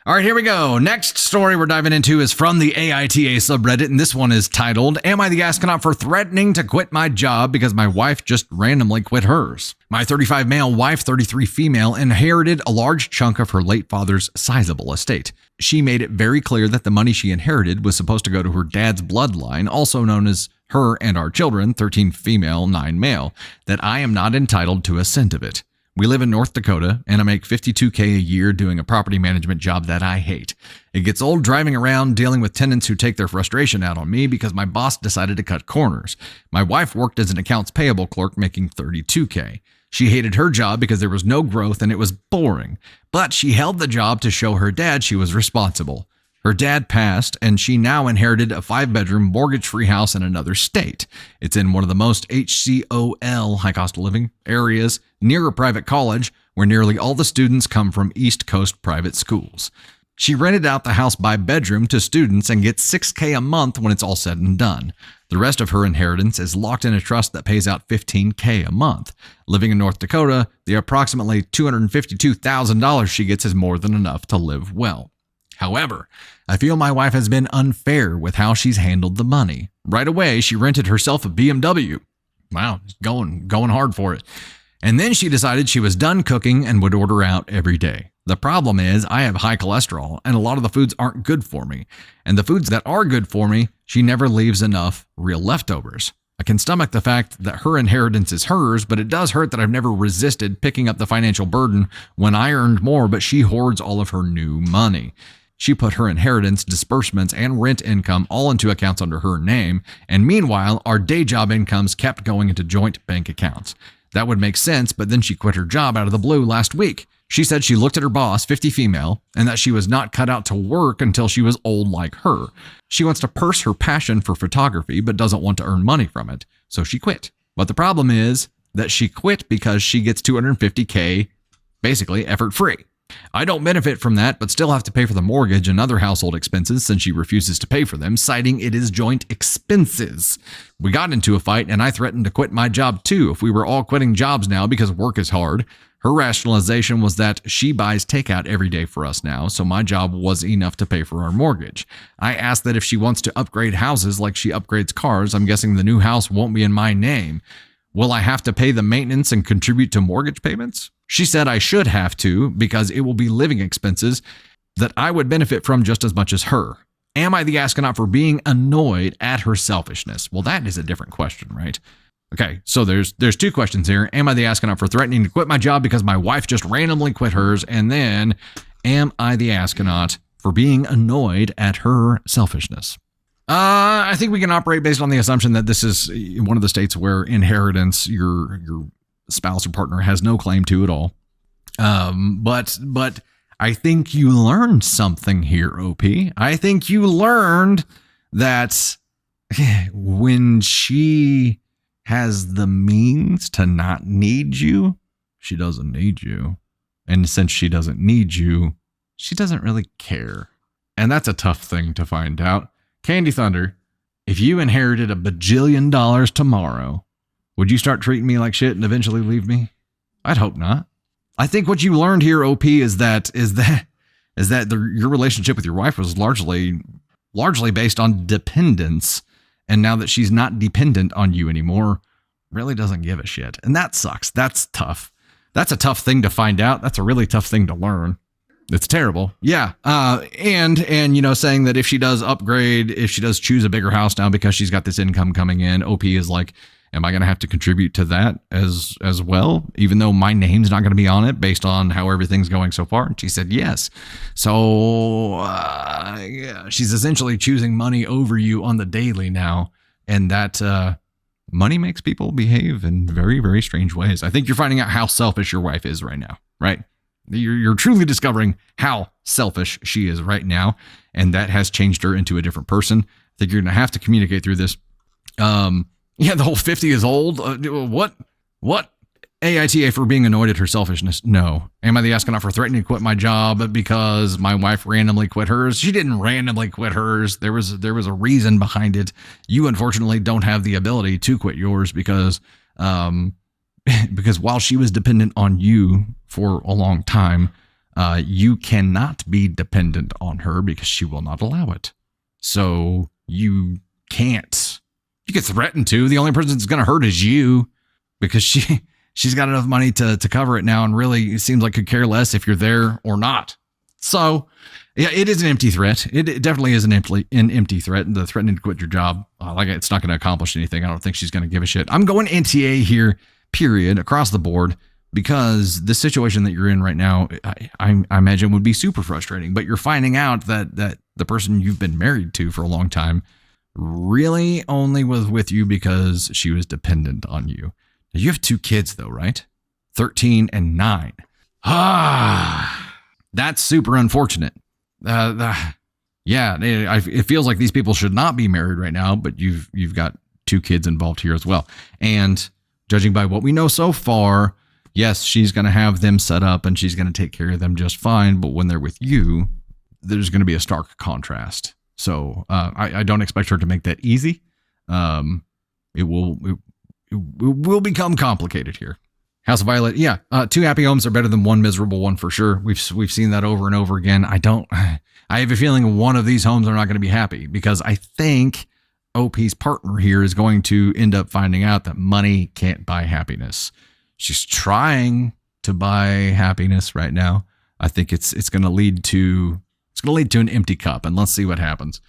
All right, here we go. Next story we're diving into is from the AITA subreddit, and this one is titled, Am I the Astronaut for Threatening to Quit My Job Because My Wife Just Randomly Quit Hers? My 35 male wife, 33 female, inherited a large chunk of her late father's sizable estate. She made it very clear that the money she inherited was supposed to go to her dad's bloodline, also known as her and our children, 13 female, 9 male, that I am not entitled to a cent of it. We live in North Dakota, and I make $52K a year doing a property management job that I hate. It gets old driving around dealing with tenants who take their frustration out on me because my boss decided to cut corners. My wife worked as an accounts payable clerk making $32K. She hated her job because there was no growth and it was boring, but she held the job to show her dad she was responsible. Her dad passed, and she now inherited a 5-bedroom, mortgage-free house in another state. It's in one of the most HCOL, high cost of living, areas near a private college where nearly all the students come from East Coast private schools. She rented out the house by bedroom to students and gets $6K a month when it's all said and done. The rest of her inheritance is locked in a trust that pays out $15K a month. Living in North Dakota, the approximately $252,000 she gets is more than enough to live well. However, I feel my wife has been unfair with how she's handled the money. Right away, she rented herself a BMW. Wow, going hard for it. And then she decided she was done cooking and would order out every day. The problem is I have high cholesterol and a lot of the foods aren't good for me. And the foods that are good for me, she never leaves enough real leftovers. I can stomach the fact that her inheritance is hers, but it does hurt that I've never resisted picking up the financial burden when I earned more, but she hoards all of her new money. She put her inheritance, disbursements, and rent income all into accounts under her name, and meanwhile, our day job incomes kept going into joint bank accounts. That would make sense, but then she quit her job out of the blue last week. She said she looked at her boss, 50 female, and that she was not cut out to work until she was old like her. She wants to purse her passion for photography, but doesn't want to earn money from it, so she quit. But the problem is that she quit because she gets $250K, basically effort-free. I don't benefit from that, but still have to pay for the mortgage and other household expenses since she refuses to pay for them, citing it is joint expenses. We got into a fight, and I threatened to quit my job too if we were all quitting jobs now because work is hard. Her rationalization was that she buys takeout every day for us now, so my job was enough to pay for our mortgage. I asked that if she wants to upgrade houses like she upgrades cars, I'm guessing the new house won't be in my name. Will I have to pay the maintenance and contribute to mortgage payments? She said I should have to because it will be living expenses that I would benefit from just as much as her. Am I the astronaut for being annoyed at her selfishness? Well, that is a different question, right? Okay, so there's two questions here. Am I the astronaut for threatening to quit my job because my wife just randomly quit hers? And then, am I the astronaut for being annoyed at her selfishness? I think we can operate based on the assumption that this is one of the states where inheritance, your spouse or partner has no claim to at all. But I think you learned something here, OP. I think you learned that when she has the means to not need you, she doesn't need you. And since she doesn't need you, she doesn't really care. And that's a tough thing to find out. Candy Thunder, if you inherited $1 bajillion tomorrow, would you start treating me like shit and eventually leave me? I'd hope not. I think what you learned here, OP, is that your relationship with your wife was largely based on dependence, and now that she's not dependent on you anymore, really doesn't give a shit, and that sucks. That's tough. That's a tough thing to find out. That's a really tough thing to learn. It's terrible. Yeah. And saying that if she does upgrade, if she does choose a bigger house now because she's got this income coming in, OP is like, am I going to have to contribute to that as well, even though my name's not going to be on it based on how everything's going so far? And she said yes. So yeah, she's essentially choosing money over you on the daily now. And that money makes people behave in very, very strange ways. I think you're finding out how selfish your wife is right now, right? You're truly discovering how selfish she is right now. And that has changed her into a different person. I think you're going to have to communicate through this. Yeah, the whole 50 is old. What? AITA for being annoyed at her selfishness? No. Am I the astronaut for threatening to quit my job because my wife randomly quit hers? She didn't randomly quit hers. There was a reason behind it. You unfortunately don't have the ability to quit yours because while she was dependent on you for a long time, You cannot be dependent on her because she will not allow it. So you can't. You get threatened to. The only person that's going to hurt is you because she's got enough money to cover it now, and really it seems like could care less if you're there or not. So yeah, it is an empty threat. It definitely is an empty threat. The threatening to quit your job, it's not going to accomplish anything. I don't think she's going to give a shit. I'm going NTA here, period, across the board, because the situation that you're in right now, I imagine would be super frustrating. But you're finding out that the person you've been married to for a long time really only was with you because she was dependent on you. Now, you have 2 kids though, right? 13 and 9. That's super unfortunate. It feels like these people should not be married right now, but you've got 2 kids involved here as well. And judging by what we know so far, yes, she's going to have them set up and she's going to take care of them just fine. But when they're with you, there's going to be a stark contrast. So I don't expect her to make that easy. It will become complicated here. House of Violet, 2 happy homes are better than 1 miserable one for sure. We've seen that over and over again. I have a feeling one of these homes are not going to be happy because I think OP's partner here is going to end up finding out that money can't buy happiness. She's trying to buy happiness right now. I think it's going to lead to an empty cup, and let's see what happens.